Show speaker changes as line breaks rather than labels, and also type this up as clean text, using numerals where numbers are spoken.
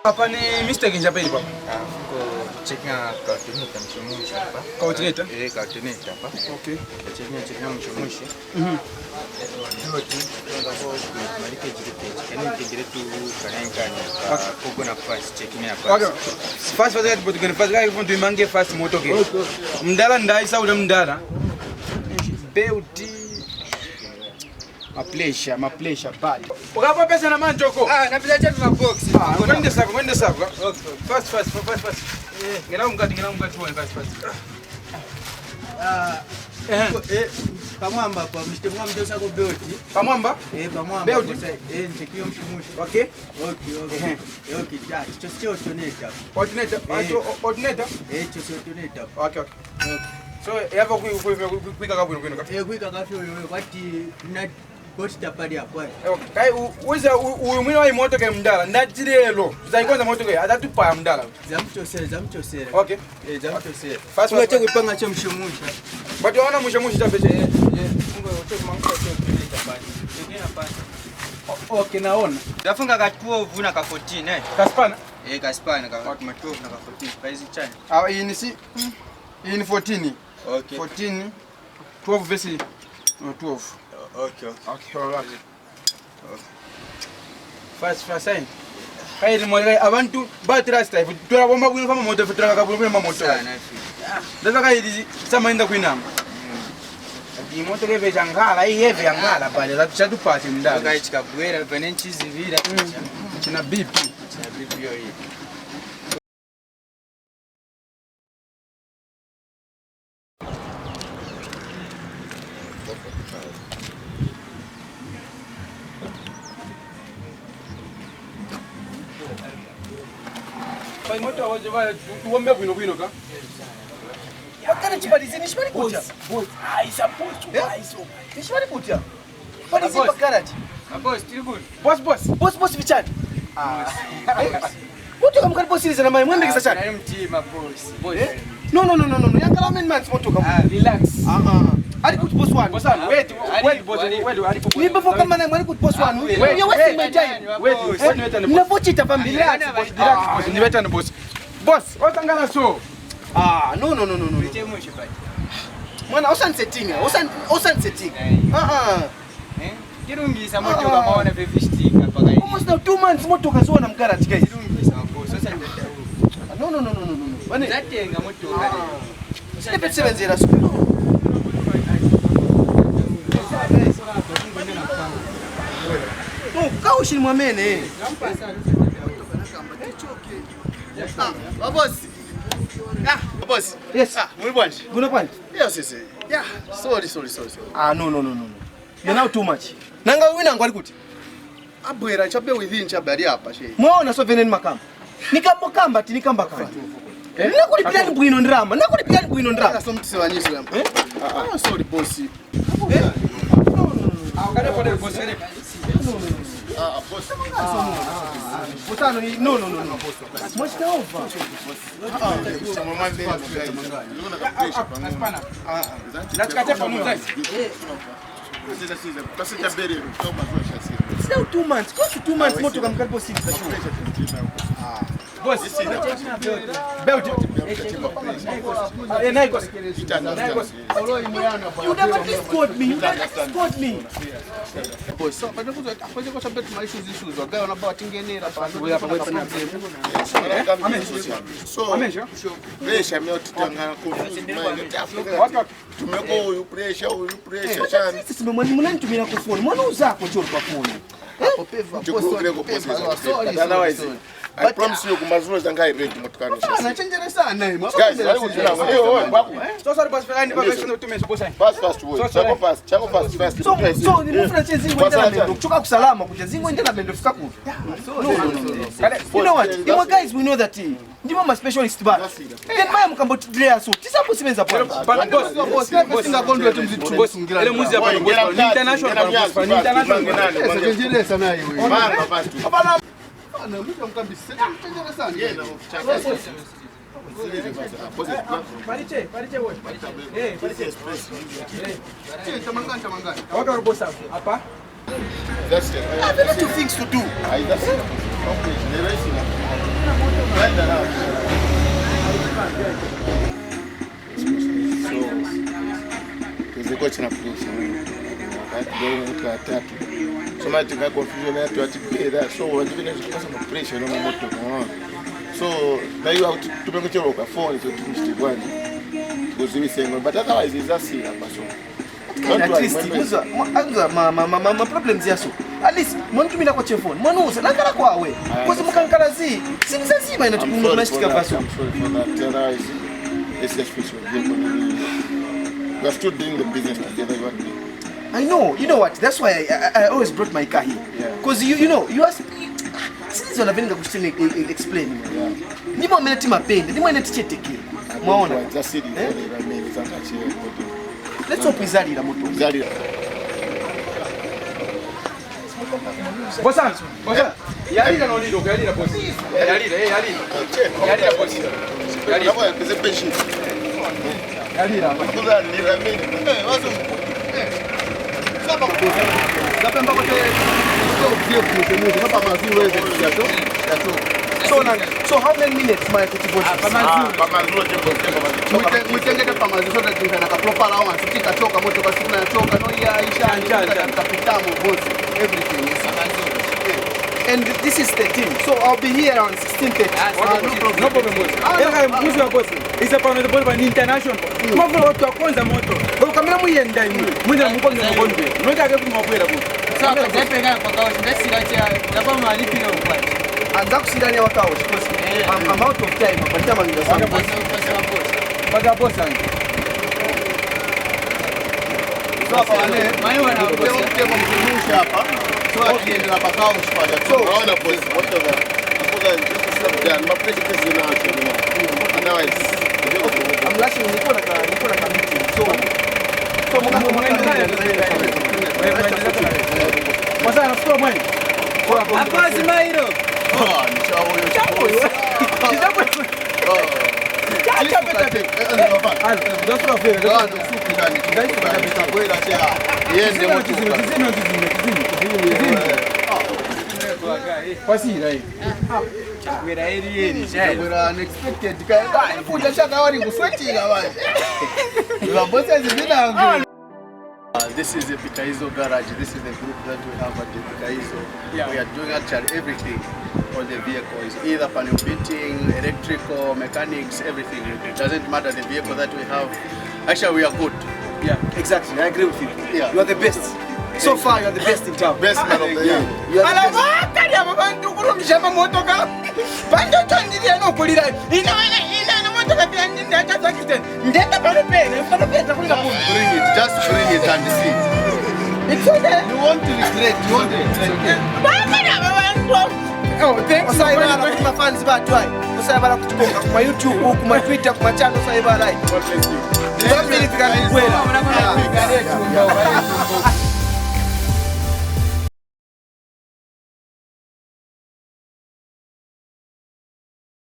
Hapa ni mistake njapa hapa.
Checking calculator mchumushi hapa.
Calculator?
Calculator hapa.
Okay.
Checking mchumushi. Ndio tu ndio kwa malike jikete. Yaani kingire tu kanyankanya. Kuko na fast checking hapa.
Okay. Fast but can fast guy want to mange fast moto ke. Mdala ndaisa ule mdala. Beauty ma pleasure bad. Ukapa pesa na manjoko.
Na pesa chetu na box.
Mwende sako. Fast. Ngena mkati tuone fast.
Pamwamba kwa mshtemwa mdosa kwa beauty.
Pamwamba?
Pamwamba.
Beauty.
Ntekio mshumushi.
Okay.
Okay, chocho toneta.
Ordinator. Ordinator?
Chocho toneta.
Okay. So, yava kuika kabwino kwino ka?
Kuika kafyo yoyo kwati na posta pali hapo.
Kai uza uyu mwina wa imoto ke mdala ndachirelo. Zaikonza moto ke atatupa mdala.
Zamchosera.
Okay.
Zamchosera.
Fast
tuache kuipanga cha mshumusha.
But wana mshumusha tapeche.
Mungu utoke mangu kwa toneta. Ngena pasi.
Okay, naona.
Dafunga ka 12 na ka 14
Kaspana?
Kaspana ka 12 na ka 14. Price chana.
Hii ni 14.
Okay.
14 12 verse 12.
Okay.
Alright. Fast sign. Kai ni mole abantu batrust type. Tora bomba kuno kama moto futura kabulu kama moto. Ndaka kai di sama inda kuinama. Di moto ke veja ngala, hii heavy ngala pale za tushatu pasi ndani.
Kai chikabwera venenchi zivira.
China BP.
Yo hii.
Pai moto waje vai tuombe kwino ka.
Wakana chibalizini shimali kutia. Ai support wise. Shimali kutia. What is it karate?
Boss, still good.
Boss bichani. Moto kama boss ile na mai mwende kisa chani.
Na mtima boss.
No. Yakala men man moto kama.
Relax.
Ali kut boss one.
Boss one. Wait ali
Ni before kama na mwali kut boss one. You wasting my time.
Wait.
Mnapochita family.
Relax boss. Ni weta ni boss. Boss, otangana so.
No.
Mchemushe bali.
Mwana usan setting.
Kirungisa moto kama wana bevishtika paka hivi.
Almost now 2 months moto kaziona mgarage guys.
Kirungisa boss. Sasa ndio.
No.
Bane. Zatenga moto kale.
Step 70 so. Kaushi mwamene.
Boss. Boss.
Yes.
Muy bom.
Guna kwani?
Yes. Yeah. Sorry.
No. You're now too much. Nanga wina ngwali kuti.
Abwera chabe within chabari hapa she.
Mwaona so veneni makamba. Nikamba ti nikamba kamba. Nakulipia ni bwino ndrama.
So mtise wanyiso yamba. Sorry boss.
Akada pale boss.
Boss.
No. Much over.
Kaspana. Natikate pamoja.
It's now 2 months. Close to 2 months moto kama karibu 6 za shule.
Boss. Beauty. Naikos.
You never discord me.
Boss, so pade kuzo apaje kwa sababu tuma issues wagawa na bawa tingenera pa. So, pressure mimi tutanga kwa tumeko huyu pressure chana.
Sisi mnanitumia kwa phone. Mbona uzako choro kwa phone?
Hapo peva boss. Otherwise, I promise you kumazuro zanga irate motukanisha.
Anachenjera sana hii.
Guys, wale kujina wewe.
So boss fanya kwa kesho tumesha boss.
Chako fast.
So ni mfranchise zingo ndela mendo kuchoka kusalama kuja zingo ndela mendo fika ku. No. You know what? You guys we know that ndimo ma specialist ba. Then maya mkambo tudrea so. Tisa posibenza pa.
But boss
singa kondo tu mzitu boss ngira.
Ile muzi hapa boss. International boss. International.
Senjele sana hiyo. Manga basi.
Hapana.
Ana mtu mkambisi. Senjele sana. Yeye na
Pariche wote. Pariche.
Tamangani.
Watu boss hapa.
That's it.
I have a lot of things to do.
That's it. Okay, Ziko china pressure. Tatu. So much confusion to together. So what you know is pressure no moto. So now you have to make your phone to finish the one. Because we saying but otherwise it's just here so.
At least my problems yaso. At least mwantu mina kwa phone. Mwanuza nakala kwawe. Because mukankala zi. Sinizazima ina tukumashika vaso.
I'm sorry for that. Otherwise it's just fish. We are still doing the business together.
I know. You know what? That's why I always brought my car here. Because you know, you ask since you have been explain. Nimo ameneti mapende. Nimo ameneti cheteke. Mwaona?
Just see the
Let's hope izali la moto.
Izali.
Bosa. Yalira no lido, yalira boss. Yalira. Yalira boss.
Yalira kwa pese peshi.
Yalira.
Kuza lira mimi. Wazo. Saba kuza.
Zapemba kote. So how many minutes my kutiboji?
Mwitengete pamazi sote tingana ka proper allowance tika choka moto basi kuna choka no ya isha kapitamo boss everything is
and this is 13. So I'll be here around 16:30.
No problem boss. Ela mwisho wa boss. Isa pano the ball by international. Mwa watu wa kwanza moto. Kwa kamera muyenda imwe. Mwenda mkonge mkonde. Noja ke kumabwera boss.
Saka zepeka kwa kawaida ndasira cha ndapa malipiro ukwati.
Anza kusidania wakaoshi because I'm out of time. Apata mangiza sana.
Baga boss ani.
so hapa wale mimi wana mtemo mtumisha hapa so akiendelea pakao mshipata
So naona boss what of that. Kuza just stop there. My president is now actually. Otherwise
I'm rushing. Niko na meeting. So
Bosa nasikia mwenye.
Hapa Simairo.
ni chao hiyo This is the Pikaizo garage. This is the group that we have at the Pikaizo. We are doing actually everything on the vehicles, either panel beating, electrical, mechanics, everything. It doesn't matter the vehicle that we have. Actually, we are good.
yeah, exactly. I agree with you.
Yeah.
You are the best. So far, you are the best in town.
best man of the year.
You are the best.
Alabakali abantu kurumishama motoka. Bando chandiria no kulira. Ina motoka pia nenda Kazakhstan. Ndenda pale takulira ku.
Bring it. Just bring it and see.
It's okay.
You won't regret. You won't regret.
Bakali abantu. Oh, thanks.
Osaiba na kuma fans batu hai. Osaiba na kutukonga kuma YouTube, kuma Twitter, kuma channel osaiba like.
God bless you.
Don't believe you can kwela.
Mwana kwa